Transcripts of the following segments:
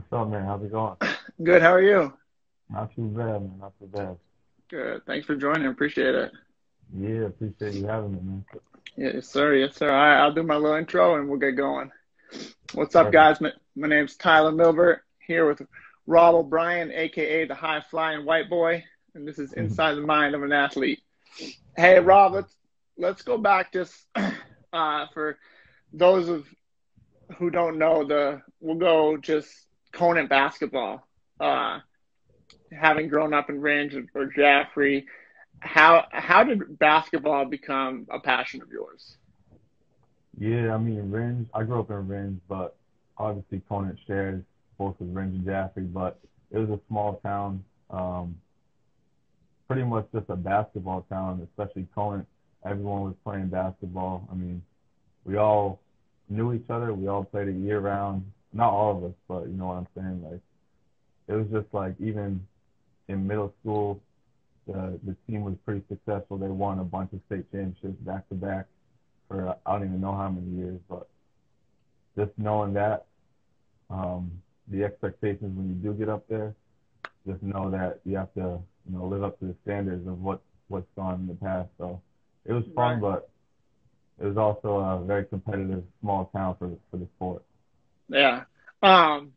What's up, man? How's it going? Good. How are you? Not too bad, man. Not too bad. Good. Thanks for joining. Appreciate it. Yeah, appreciate you having me, man. Yes, sir. Yes, sir. All right, I'll do my little intro and we'll get going. What's up, Perfect. guys? My name's Tyler Milbert here with Rob O'Brien, aka the High Flying White Boy, and this is Inside the Mind of an Athlete. Hey, Yes, Rob, sir. let's go back just for those of who don't know we'll go just Conant basketball. Uh, Having grown up in Range or Jaffrey, how did basketball become a passion of yours? Yeah, I mean, Ringe, I grew up in Ringe, but obviously Conant shares both with Ringe and Jaffrey, but it was a small town, pretty much just a basketball town, especially Conant. Everyone was playing basketball. I mean, we all knew each other. We all played it year round. Not all of us, but you know what I'm saying? Like, it was just like even in middle school, the team was pretty successful. They won a bunch of state championships back to back for I don't even know how many years, but just knowing that, um, the expectations when you do get up there, just know that you have to live up to the standards of what's gone in the past. So it was fun, Right. but it was also a very competitive small town for the sport. Yeah. Um,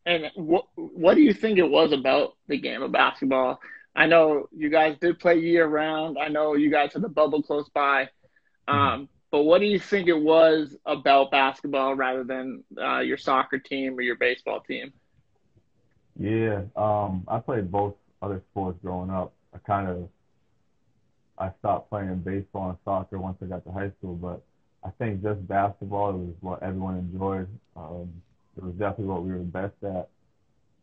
and what do you think it was about the game of basketball? I know you guys did play year round. I know you guys had the bubble close by. But what do you think it was about basketball rather than your soccer team or your baseball team? Yeah, I played both other sports growing up. I stopped playing baseball and soccer once I got to high school, but I think just basketball was what everyone enjoyed. It was definitely what we were best at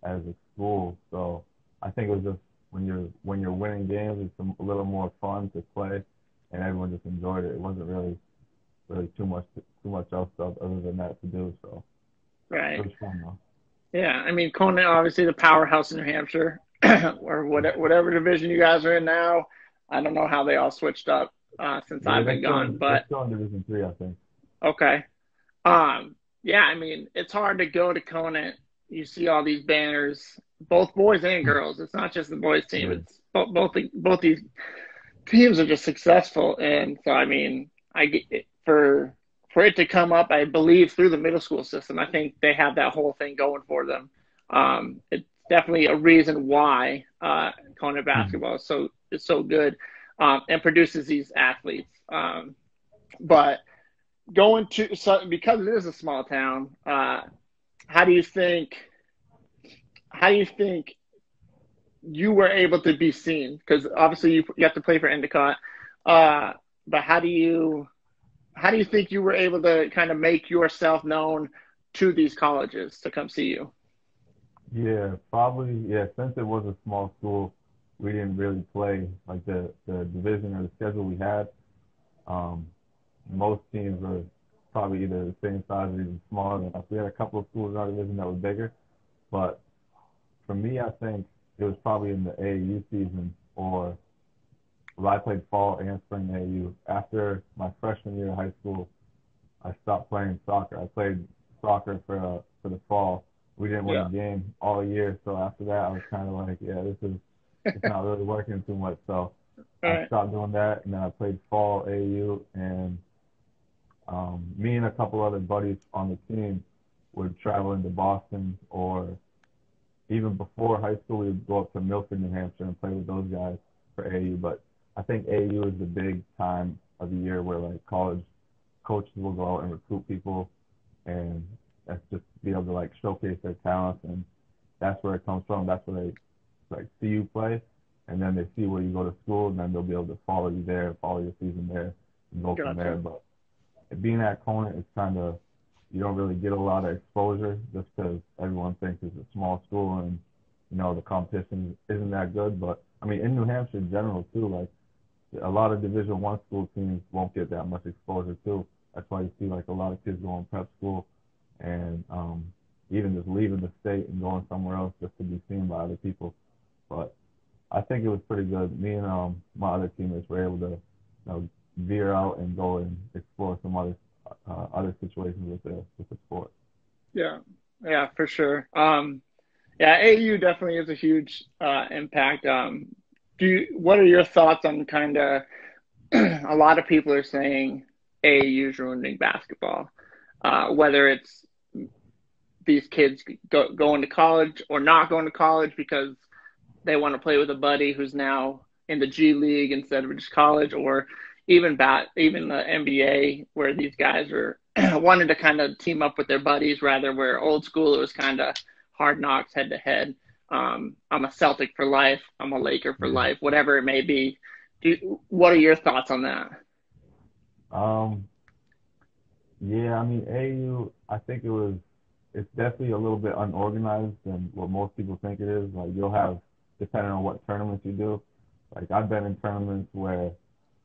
as a school. So I think it was just when you're winning games, it's a little more fun to play, and everyone just enjoyed it. It wasn't really too much else other than that to do. So it Right. was fun though. Yeah, I mean, Conant, obviously the powerhouse in New Hampshire, or whatever division you guys are in now. I don't know how they all switched up since Yeah, I've been gone, they're but still in Division Three, I think. okay. Yeah, I mean, it's hard to go to Conant. You see all these banners, both boys and girls. It's not just the boys team. Yeah. It's both these teams are just successful, and so I mean, I get it, for it to come up, I believe through the middle school system. I think they have that whole thing going for them. It's definitely a reason why Kona basketball is so good and produces these athletes. But going to so because it is a small town, how do you think? How do you think you were able to be seen? Because obviously you have to play for Endicott. Uh, but how do you think you were able to kind of make yourself known to these colleges to come see you? Yeah, probably. Yeah, since it was a small school, we didn't really play like the division or the schedule we had. Um, Most teams were probably either the same size or even smaller than us. We had a couple of schools in our division that were bigger, but for me, I think it was probably in the AAU season or well, I played fall and spring AAU. After my freshman year of high school, I stopped playing soccer. I played soccer for the fall. We didn't win a Yeah. game all year, so after that, I was kind of like, yeah, this is it's not really working too much. So All I right. stopped doing that, and then I played fall AAU, and me and a couple other buddies on the team would travel into Boston, or even before high school, we would go up to Milford, New Hampshire, and play with those guys for AAU. But I think AAU is the big time of the year where like college coaches will go out and recruit people, and that's just be able to like showcase their talents, and that's where it comes from. That's where they like see you play, and then they see where you go to school, and then they'll be able to follow you there, follow your season there, and go from there. Gotcha. But being at Conant, it's kind of you don't really get a lot of exposure just because everyone thinks it's a small school and the competition isn't that good. But I mean, in New Hampshire in general too, like a lot of Division 1 school teams won't get that much exposure too. That's why you see like a lot of kids going prep school and even just leaving the state and going somewhere else just to be seen by other people. But I think it was pretty good. Me and my other teammates were able to veer out and go and explore some other situations with the sport. Yeah. Yeah, for sure. Yeah, AU definitely is a huge impact. What are your thoughts on kind of a lot of people are saying AAU is ruining basketball, whether it's these kids going to college or not going to college because they want to play with a buddy who's now in the G League instead of just college, or even the NBA where these guys are wanting to kind of team up with their buddies rather where old school it was kind of hard knocks head to head. I'm a Celtic for life. I'm a Laker for Yeah. life, whatever it may be. What are your thoughts on that? Um, yeah, I mean, AU, I think it's definitely a little bit unorganized than what most people think it is. Like, you'll have, depending on what tournaments you do, like, I've been in tournaments where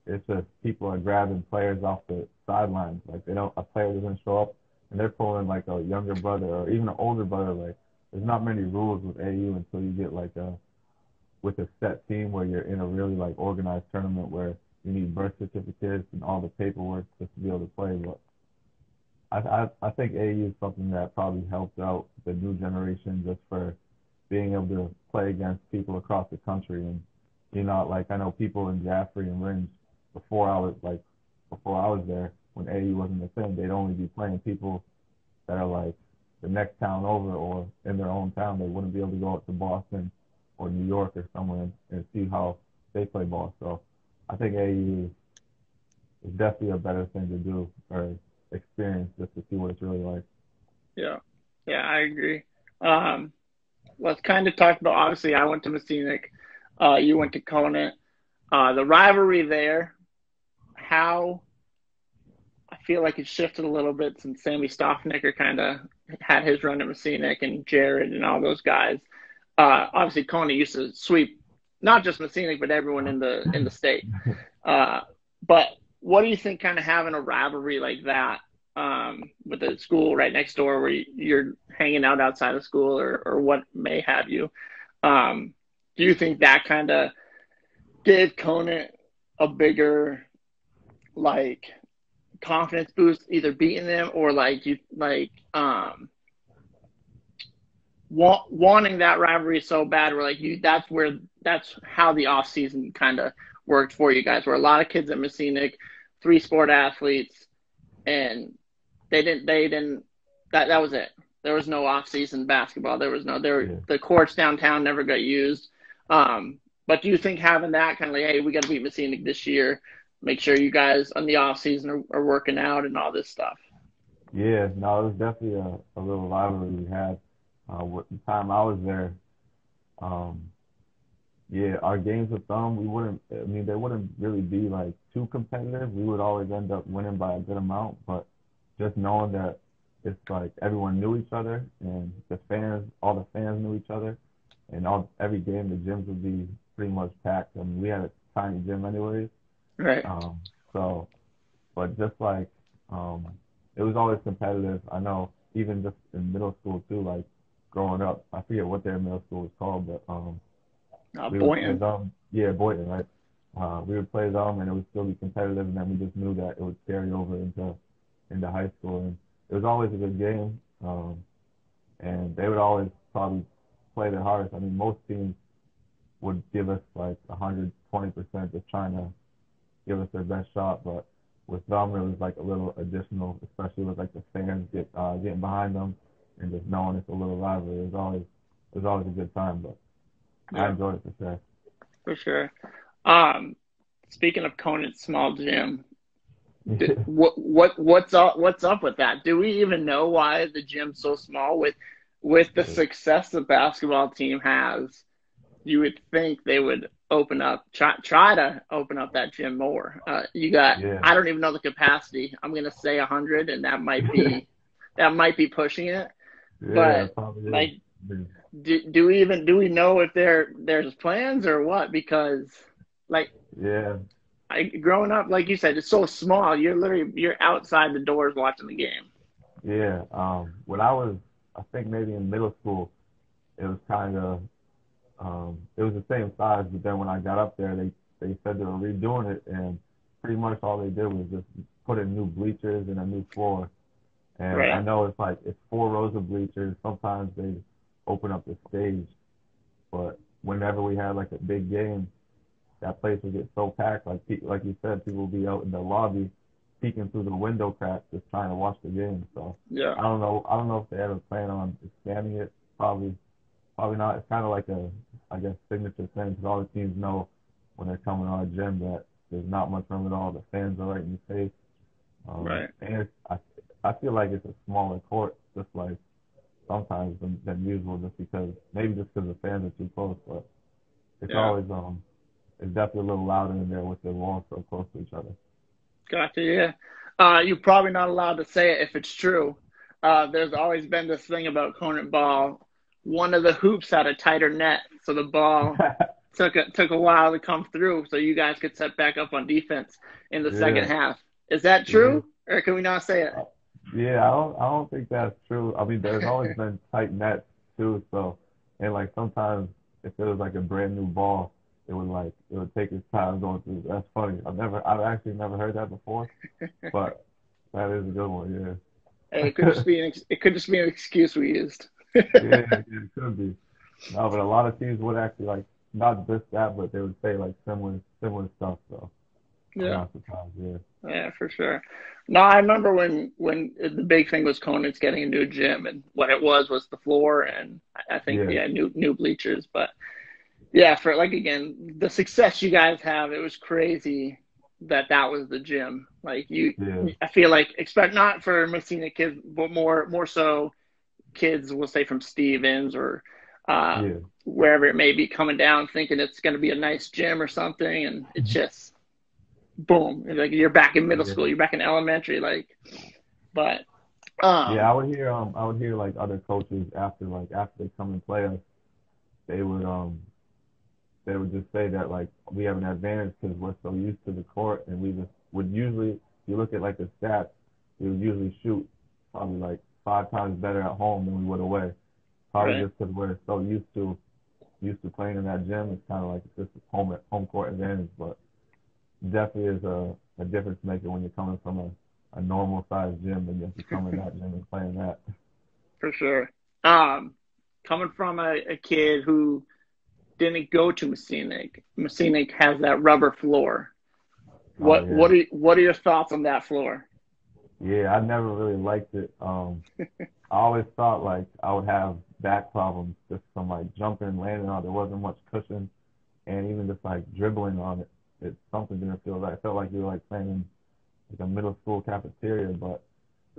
it's just people are grabbing players off the sidelines. Like, a player doesn't show up and they're pulling like a younger brother or even an older brother. Like, there's not many rules with AU until you get like with a set team where you're in a really like organized tournament where you need birth certificates and all the paperwork just to be able to play. But I think AU is something that probably helped out the new generation just for being able to play against people across the country. And like I know people in Jaffrey and Rings before I was there when AU wasn't a thing, they'd only be playing people that are like the next town over or in their own town. They wouldn't be able to go up to Boston or New York or somewhere and see how they play ball. So I think AU is definitely a better thing to do or experience just to see what it's really like. Yeah, yeah, I agree. Um, let's kind of talk about. Obviously, I went to Messinic. You went to Conant. The rivalry there. How I feel like it shifted a little bit since Sammy Stoffnicker kind of had his run at Messinic and Jared and all those guys. Obviously, Conant used to sweep not just Messinic but everyone in the state. Uh, but what do you think, kind of having a rivalry like that with the school right next door, where you're hanging out outside of school or what may have you? Do you think that kind of gave Conant a bigger like confidence boost, either beating them or like you like wanting that rivalry so bad? Where like that's how the off season kind of worked for you guys. Where a lot of kids at Messinic, three sport athletes, and they didn't that was it. There was no off season basketball. Yeah. The courts downtown never got used. But do you think having that kind of like, hey, we got to beat Messinic this year, make sure you guys on the off season are working out and all this stuff? Yeah, no, it was definitely a little rivalry we had. With the time I was there, um, yeah, our games with them, I mean, they wouldn't really be like too competitive. We would always end up winning by a good amount, but just knowing that it's like everyone knew each other and all the fans knew each other, and every game the gyms would be pretty much packed. I mean, we had a tiny gym anyways, Right. um, so but just like um, it was always competitive. I know even just in middle school too, like growing up, I forget what their middle school was called, but we would play Boynton. them. Yeah, Boynton, right? We would play them, and it would still be competitive, and then we just knew that it would carry over into high school, and it was always a good game. And they would always probably play their hardest. I mean, most teams would give us like 120% just trying to give us their best shot, but with them it was like a little additional, especially with like the fans getting behind them and just knowing it's a little rivalry. It was always a good time, but I Yeah, enjoyed it for sure. for sure. Um, Speaking of Conant's small gym, what's up with that? Do we even know why the gym's so small? With the success the basketball team has, you would think they would try to open up that gym more. You got, Yeah, I don't even know the capacity. I'm gonna say 100, and that might be pushing it. yeah, But it probably is. like, do we know if there's plans or what? Because like Yeah, growing up, like you said, it's so small. You're outside the doors watching the game. yeah. When I think maybe in middle school, it was kind of, it was the same size, but then when I got up there, they said they were redoing it, and pretty much all they did was just put in new bleachers and a new floor. And I Right. know it's like it's 4 rows of bleachers. Sometimes open up the stage. But whenever we had like a big game, that place would get so packed. Like you said, people would be out in the lobby, peeking through the window cracks, just trying to watch the game. So Yeah. I don't know. I don't know if they ever plan on expanding it. Probably not. It's kind of like a, I guess, signature thing because all the teams know when they're coming on a gym that there's not much room at all. The fans are right in your face. Right. And I feel like it's a smaller court, just like sometimes than usual, just because maybe just because the fans are too close, but it's Yeah. always it's definitely a little louder in there with the walls so close to each other. Gotcha. Yeah. You're probably not allowed to say it if it's true. There's always been this thing about Conant ball. One of the hoops had a tighter net, so the ball took a while to come through, so you guys could set back up on defense in the second Yeah, half. Is that yeah, true, or can we not say it? yeah. I don't think that's true. I mean, there's always been tight nets too. So, and like sometimes if it was like a brand new ball, it would take its time going through. That's funny. I've actually never heard that before, but that is a good one. Hey, Yeah. it could just be an excuse we used. Yeah, it could be. No, but a lot of teams would actually like not just that, but they would say like similar stuff. So I'm Yeah. not surprised. Yeah, Yeah, for sure. No, I remember when the big thing was Conan's getting a new gym, and what it was the floor, and I think yeah, yeah, new bleachers. But yeah, for like again, the success you guys have, it was crazy that was the gym. Like yeah, I feel like expect not for Messina kids, but more so kids will say from Stevens or uh, yeah, wherever it may be coming down, thinking it's going to be a nice gym or something, and it's just boom, like you're back in middle yeah, school, you're back in elementary, like. But yeah. um, I would hear like other coaches after they come and play us, they would um they would just say that like we have an advantage because we're so used to the court and we just would usually, if you look at like the stats, we would usually shoot probably like 5 times better at home than we would away. Probably right, just because we're so used to playing in that gym. It's kind of like it's just home court advantage, but definitely is a difference maker when you're coming from a normal sized gym and you have to come in that gym and playing that. for sure. Um, Coming from a kid who didn't go to Messinic has that rubber floor. Oh yeah, What are your thoughts on that floor? yeah. I never really liked it. I always thought like I would have back problems just from like jumping and landing on it. There wasn't much cushion, and even just like dribbling on it, something didn't feel right. It felt like you were like playing in like a middle school cafeteria. But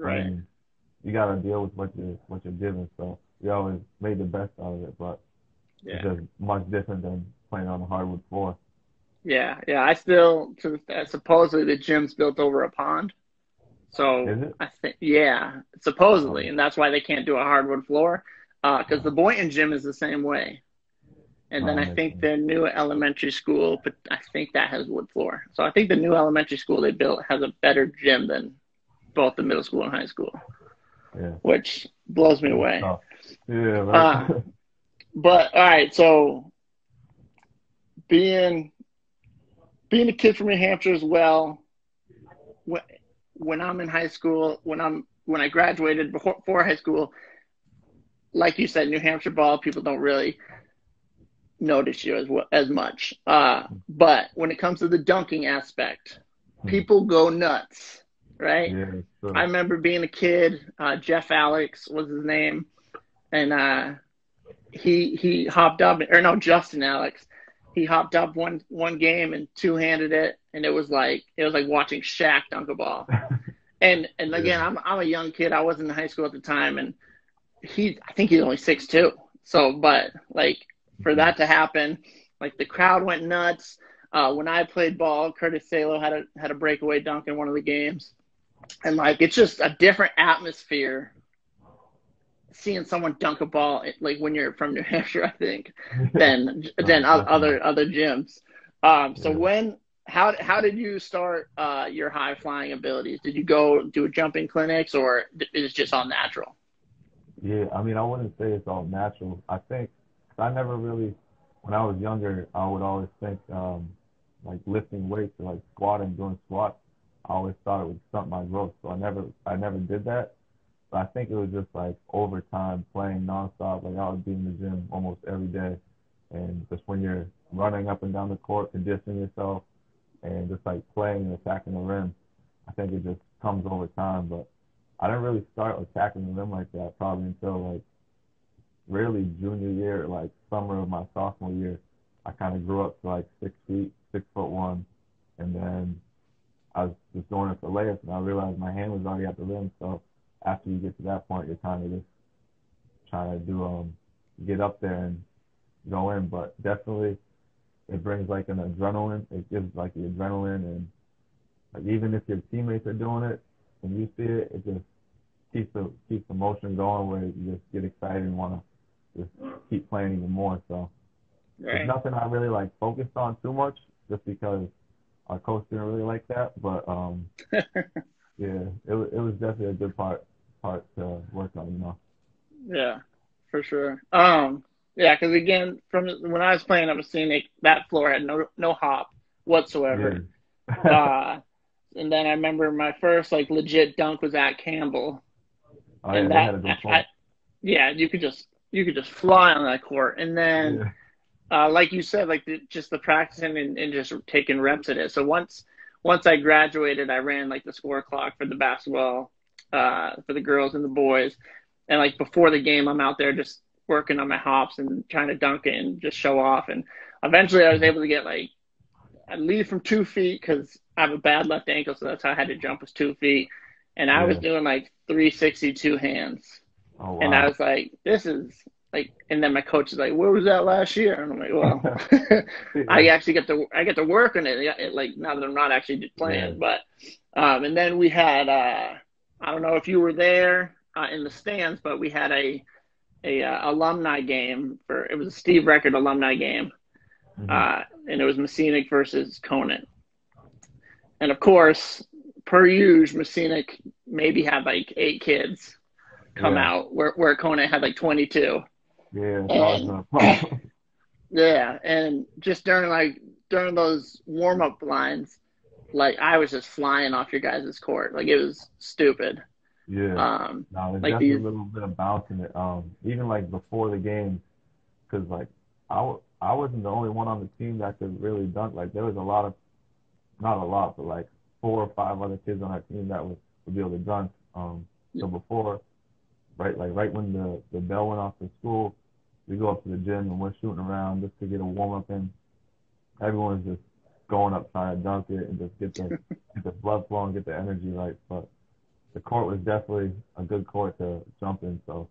I Right. mean, you got to deal with what you're given. So we always made the best out of it. But it's Yeah. just much different than playing on a hardwood floor. Yeah. Yeah. I still supposedly the gym's built over a pond. So Is it? I think, yeah, supposedly, Um, and that's why they can't do a hardwood floor, because the um, Boynton gym is the same way. And then I makes think sense. the new elementary school, but I think that has wood floor. So I think the new elementary school they built has a better gym than both the middle school and high school, Yeah, which blows me that's away. tough. Yeah, right. Uh, but all right, so being being a kid from New Hampshire as well, when, when I'm in high school, when I graduated before high school, like you said, New Hampshire ball, people don't really notice you as much. But when it comes to the dunking aspect, people go nuts, right? Yeah, it's I true. remember being a kid. Jeff Alex was his name, and he hopped up, or no, Justin Alex. He hopped up one game and two handed it, and it was like watching Shaq dunk a ball. And Yeah. again, I'm a young kid. I was in high school at the time, and I think he's only 6'2". So, but like for Mhm. that to happen, like the crowd went nuts. When I played ball, Curtis Salo had a breakaway dunk in one of the games, and like it's just a different atmosphere seeing someone dunk a ball like when you're from New Hampshire, I think, than No, definitely. other gyms. So Yeah. how did you start your high flying abilities? Did you go do jumping clinics, or is it just all natural? Yeah, I mean, I wouldn't say it's all natural. I think I never really, when I was younger, I would always think like lifting weights or like squatting, doing squats. I always thought it would stunt my growth, so I never did that. But I think it was just like over time playing nonstop. Like I would be in the gym almost every day, and just when you're running up and down the court, conditioning yourself, and just like playing and attacking the rim, I think it just comes over time. But I didn't really start attacking the rim like that probably until like really junior year, like summer of my sophomore year. I kind of grew up to like 6 feet, 6'1", and then I was just doing it for layups, and I realized my hand was already at the rim. So after you get to that point, you're kind of just trying to do get up there and go in. But definitely, it brings like an adrenaline. It gives like the adrenaline, and like even if your teammates are doing it and you see it, it just keeps the motion going where you just get excited and want to just keep playing even more. So it's Right. nothing I really like focused on too much, just because our coach didn't really like that. But yeah, it was definitely a good part to work on. Yeah, for sure. Yeah, because again, from when I was playing, I was seeing that floor had no hop Yeah. whatsoever. Uh, and then I remember my first like legit dunk was at Campbell, Oh yeah, and they had a good point. yeah, you could just fly on that court. And then Yeah. like you said, like just the practicing and just taking reps at it. So once I graduated, I ran like the score clock for the basketball, for the girls and the boys. And like before the game, I'm out there just working on my hops and trying to dunk it and just show off. And eventually, I was able to get like I lead from 2 feet because I have a bad left ankle, so that's how I had to jump was 2 feet. And I was Yeah. doing like 362 hands. Oh And I wow. was like, this is like, and then my coach is like, where was that last year? And I'm like, well, Yeah. I get to work on it, like now that I'm not actually Yeah. playing. But and then we had I don't know if you were there in the stands, but we had a alumni game for it was a Steve Record alumni game, Hmm. and it was Messinic versus Conant. And of course, per usual, Messinic maybe had like 8 kids come Yeah. out where Conant had like 22. Yeah. It's always And been a problem. yeah, and just during those warm up lines, like I was just flying off your guys' court. Like it was stupid. Yeah. Um, No, there's like definitely these, a little bit of bounce in it. Even like before the game, because like I wasn't the only one on the team that could really dunk. Like there was a lot of, not a lot, but like 4 or 5 other kids on our team that would be able to dunk. So before, right when the bell went off for school, we go up to the gym and we're shooting around just to get a warm up in. Everyone's just going up trying to dunk it and just get the blood flowing, get the energy right. But the court was definitely a good court to jump in, so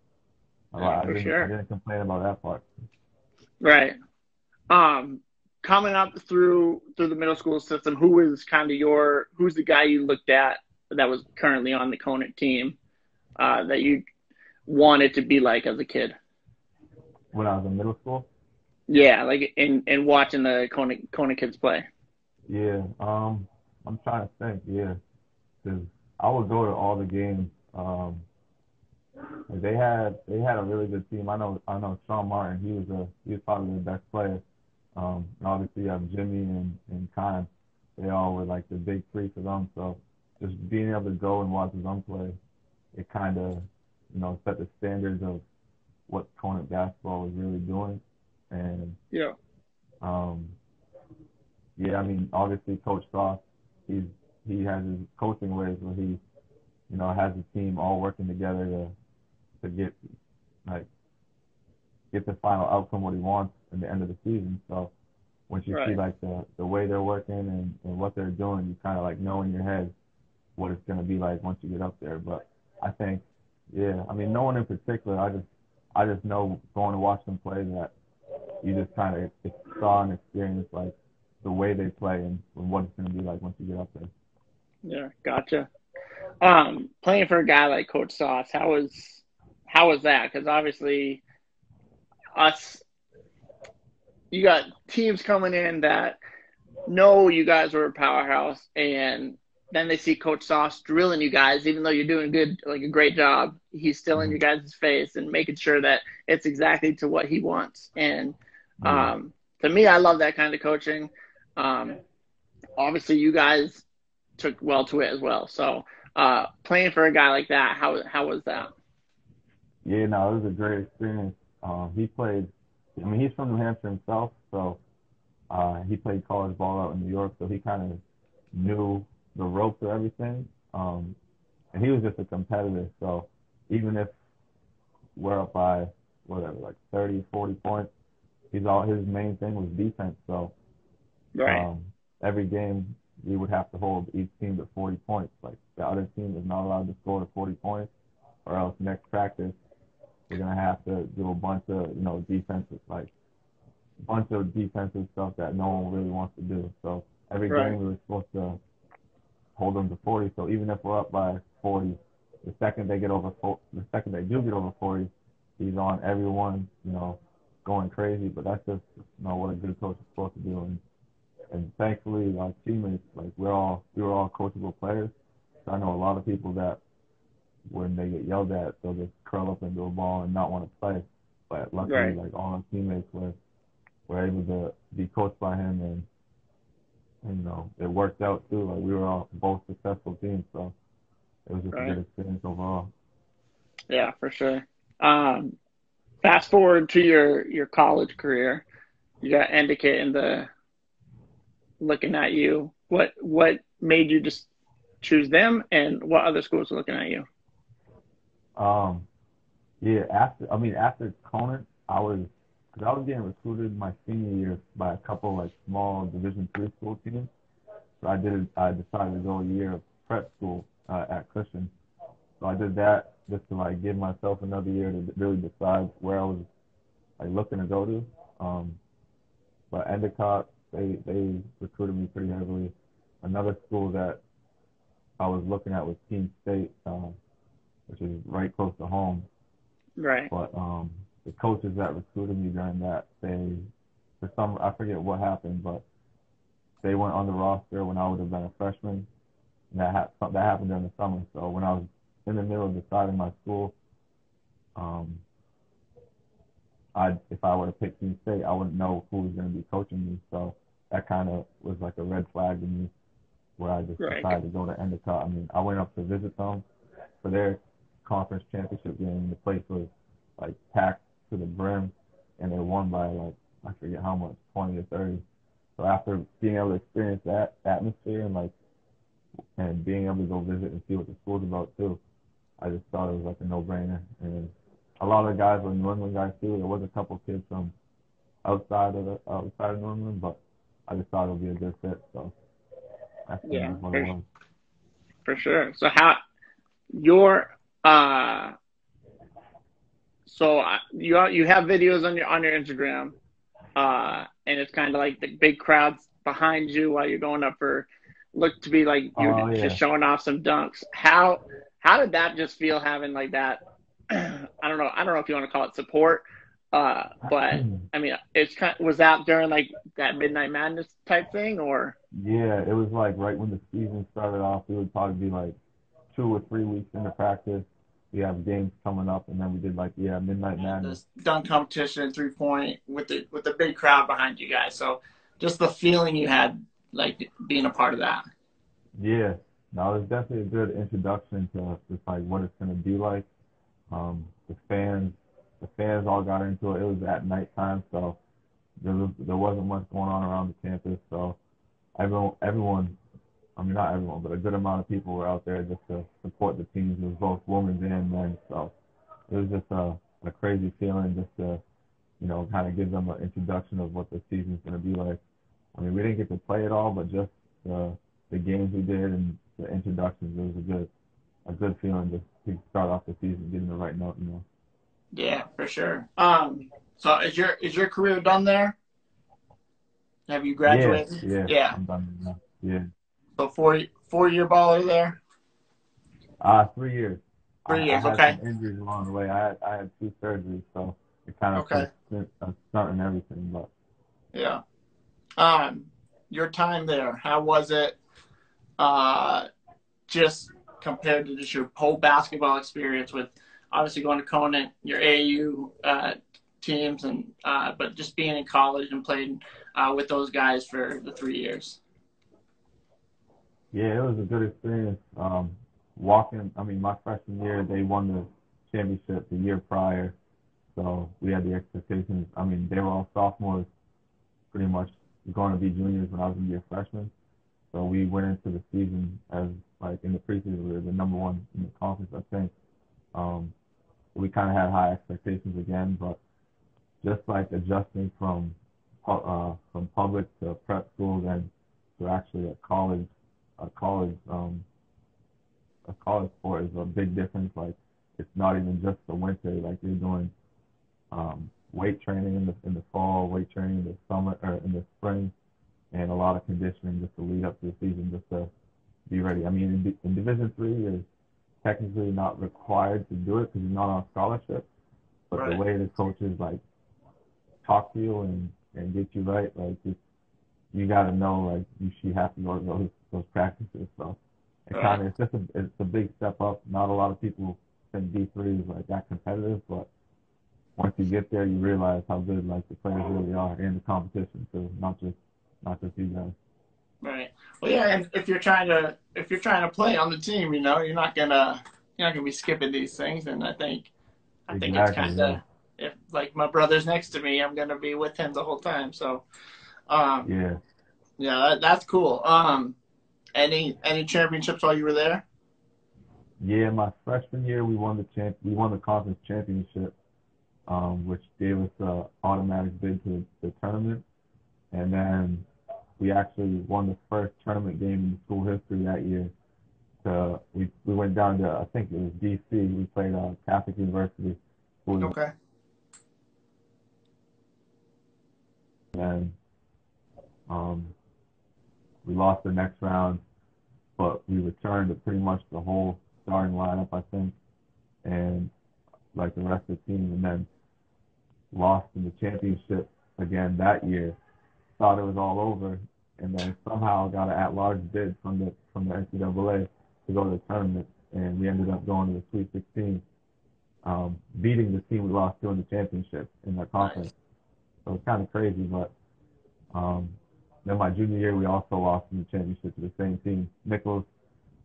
yeah, I for didn't I sure. didn't complain about that part. Right. Um, Coming up through the middle school system, who's the guy you looked at that was currently on the Conant team that you wanted to be like as a kid? When I was in middle school, Yeah, like in watching the Conant kids play. yeah, I'm trying to think, yeah, 'cause I would go to all the games. Like they had a really good team. I know Sean Martin. He was probably the best player. And obviously you have Jimmy and Conant. They all were like the big three for them. So just being able to go and watch them play, it kind of set the standards of what Conant basketball was really doing. And Yeah. um, yeah, I mean obviously Coach Sauce, he's he has his coaching ways where he has the team all working together to like get the final outcome what he wants at the end of the season. So once you see Right. like the way they're working and what they're doing, you kind of like know in your head what it's gonna be like once you get up there. But I think, yeah, I mean, no one in particular. I just know going to watch them play that you just kind of saw and experienced like the way they play and what it's gonna be like once you get up there. Yeah. Gotcha. Playing for a guy like Coach Sauce, how was that? Because obviously us, you got teams coming in that know you guys were a powerhouse, and then they see Coach Sauce drilling you guys, even though you're doing good, like a great job. He's still in Hmm. your guys' face and making sure that it's exactly to what he wants. And Yeah. to me, I love that kind of coaching. Um, Obviously, you guys took well to it as well. So playing for a guy like that, how was that? Yeah, no, it was a great experience. He played. I mean, he's from New Hampshire himself, so he played college ball out in New York, so he kind of knew the ropes of everything. And he was just a competitor. So even if we're up by whatever, like 30, 40 points, his main thing was defense. So Right. um, every game we would have to hold each team to 40 points. Like the other team is not allowed to score to 40 points, or else next practice we're gonna have to do a bunch of defensive stuff that no one really wants to do. So every Right. game we were supposed to hold them to 40. So even if we're up by 40, the second they do get over 40, he's on everyone, going crazy. But that's just what a good coach is supposed to do. And thankfully, like teammates, like we were all coachable players. So I know a lot of people that when they get yelled at, they'll just curl up into a ball and not want to play. But luckily, Right. like all our teammates were able to be coached by him, and it worked out too. Like we were all both successful teams, so it was just a good Right. experience overall. Yeah, for sure. Um, Fast forward to your college career. You got Endicott in the looking at you. What made you just choose them, and what other schools are looking at you? Um, yeah, after Conant, because I was getting recruited my senior year by a couple like small Division 3 school teams. So I decided to go a year of prep school at Christian. So I did that just to like give myself another year to really decide where I was like looking to go to. But Endicott, they recruited me pretty heavily. Another school that I was looking at was Keene State, which is right close to home. Right. But the coaches that recruited me during that, I forget what happened, but they went on the roster when I would have been a freshman. And that happened during the summer. So when I was in the middle of deciding my school, um, if I were to pick Keene State, I wouldn't know who was going to be coaching me. So that kind of was like a red flag to me, where I just Right. decided to go to Endicott. I mean, I went up to visit them for their conference championship game. The place was like packed to the brim, and they won by like I forget how much, 20 or 30. So after being able to experience that atmosphere and being able to go visit and see what the school's about too, I just thought it was like a no-brainer. And a lot of the guys were New England guys too. There was a couple kids from outside of New England, but I just thought it would be a good fit. So that's kind of Yeah, just what it was. for sure. So how your uh you have videos on your Instagram, and it's kind of like the big crowds behind you while you're going up for look to be like you're Oh just yeah. showing off some dunks. How did that just feel having like that? I don't know if you want to call it support, but I mean, it's kind. Was that during like that Midnight Madness type thing, or Yeah, it was like right when the season started off. It would probably be like 2 or 3 weeks into practice. We have games coming up, and then we did like Midnight Madness. this dunk competition, 3 point with the big crowd behind you guys? So just the feeling you had like being a part of that. Yeah, no, it was definitely a good introduction to just like what it's gonna be like. The fans all got into it. It was at nighttime, so there wasn't much going on around the campus. So everyone, I mean not everyone, but a good amount of people were out there just to support the teams. It was both women's and men's, so it was just a crazy feeling just to kind of give them an introduction of what the season's going to be like. I mean, we didn't get to play it all, but just the games we did and the introductions, it was a good feeling just to start off the season getting the right note. Yeah, for sure. So is your career done there? Have you Yeah, graduated? yeah, Yeah. I'm done now. Yeah. So 4 year baller there. 3 years. I, 3 years. I had Okay. some injuries along the way. I had 2 surgeries, so it kind of put Okay. a stunt in everything. But Yeah. Um, your time there, how was it? Uh, just compared to just your whole basketball experience with obviously going to Conant, your AU teams, and but just being in college and playing with those guys for the 3 years. yeah, it was a good experience. I mean, my freshman year, they won the championship the year prior, so we had the expectations. I mean, they were all sophomores, pretty much going to be juniors when I was a year freshman. So we went into the season as like in the preseason we were the number one in the conference, I think. Um, we kind of had high expectations again, but just like adjusting from public to prep school, then to actually a college a college sport is a big difference. Like it's not even just the winter. Like you're doing weight training in the fall, weight training in the summer or in the spring, and a lot of conditioning just to lead up to the season, just to be ready. I mean, in Division 3, you're technically not required to do it because you're not on scholarship, but the Right. way the coaches like talk to you and get you right, like just you got to know like you have to go to those practices. So it Right. kind of it's a big step up. Not a lot of people think D3 is like that competitive, but once you get there, you realize how good like the players really are in the competition too, not just you guys. Right. Well, yeah, and if you're trying to play on the team, you're not gonna be skipping these things. And I think it's Exactly. kind Yeah. of, if like my brother's next to me, I'm gonna be with him the whole time. So, um, Yeah. yeah, that's cool. Any championships while you were there? Yeah. My freshman year, we won the conference championship, which gave us a automatic bid to the tournament, and then we actually won the first tournament game in school history that year. We went down to I think it was D.C. We played Catholic University school, Okay. and um, we lost the next round, but we returned to pretty much the whole starting lineup, I think, and like the rest of the team, and then lost in the championship again that year. Thought it was all over, and then somehow got an at-large bid from the NCAA to go to the tournament, and we ended up going to the Sweet 16, beating the team we lost to in the championship in that Nice. conference. So it's kind of crazy, but um, then my junior year we also lost in the championship to the same team, Nichols.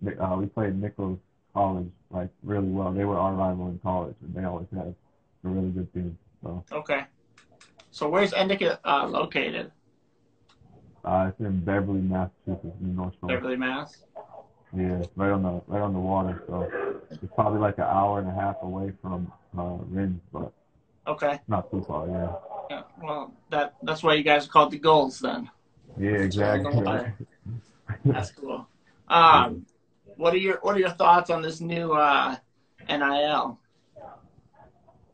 We played Nichols College like really well. They were our rival in college, and they always had a really good team. So Okay. So where's Endicott located? it's in Beverly, Massachusetts, in the North Shore. Beverly, Mass. Yeah, right on the water. So it's probably like an hour and a half away from Ringe, but Okay. not too far. Yeah. Yeah. Well, that's why you guys are called the Gulls then. Yeah, It's right on the exactly. water. That's cool. Yeah. Um, what are your thoughts on this new NIL?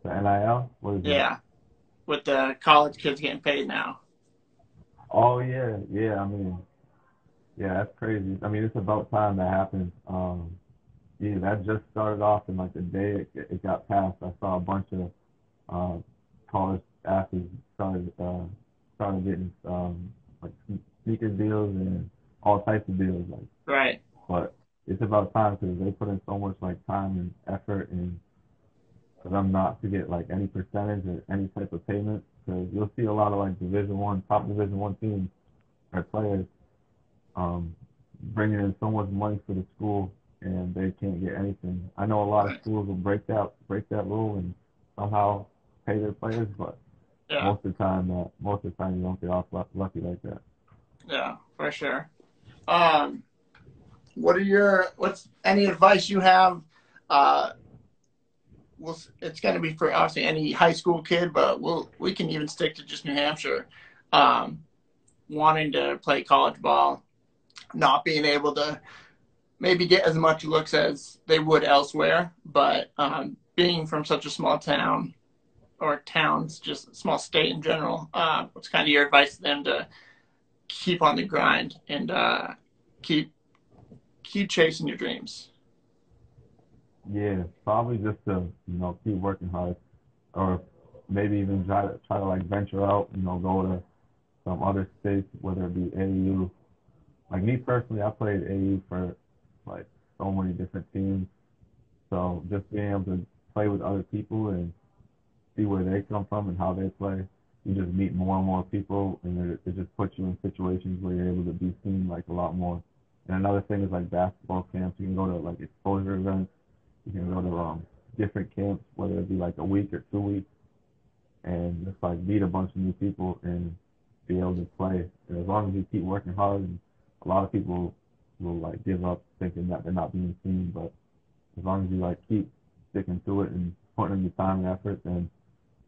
The NIL? What is that? Yeah, with the college kids getting paid now. Oh yeah, yeah. I mean, yeah, that's crazy. I mean, it's about time that happened. Yeah, that just started off, and like the day it got passed, I saw a bunch of uh, college athletes started getting like sneaker deals and all types of deals. Like, Right. but it's about time because they put in so much like time and effort, and for them not to get like any percentage or any type of payment, because you'll see a lot of like top Division 1 teams or players um, bringing in so much money for the school and they can't get anything. I know a lot of Right. schools will break that rule and somehow pay their players, but Yeah. most of the time you don't get off lucky like that. Yeah. For sure. Um, what's any advice you have? Uh, it's going to be for obviously any high school kid, but we can even stick to just New Hampshire. Um, Wanting to play college ball, not being able to maybe get as much looks as they would elsewhere, but being from such a small town or towns, just a small state in general, what's kind of your advice to them to keep on the grind and keep keep chasing your dreams? Yeah, probably just to keep working hard, or maybe even try to like venture out, go to some other states, whether it be AU. Like me personally, I played AU for like so many different teams. So just being able to play with other people and see where they come from and how they play, you just meet more and more people, and it just puts you in situations where you're able to be seen like a lot more. And another thing is like basketball camps. You can go to like exposure events. You can go to different camps, whether it be like a week or 2 weeks, and just like meet a bunch of new people and be able to play. And as long as you keep working hard, and a lot of people will like give up thinking that they're not being seen, but as long as you like keep sticking to it and putting in the time and effort, then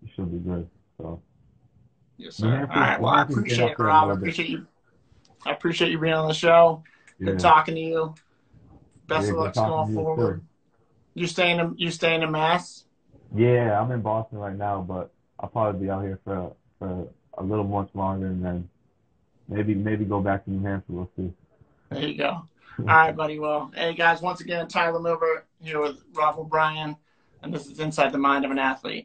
you should be good. So Yes, New sir. All Hampshire, right. New Well, I Hampshire's getting appreciate up it, there a Rob. little bit. I appreciate you being on the show. Good Yeah, talking to you. Best yeah, of good luck talking going to you too. forward. You staying in Mass? Yeah, I'm in Boston right now, but I'll probably be out here for a little much longer, and then maybe go back to New Hampshire. We'll see. There you go. All right, buddy. Well, hey guys, once again, Tyler Milber here with Rob O'Brien, and this is Inside the Mind of an Athlete.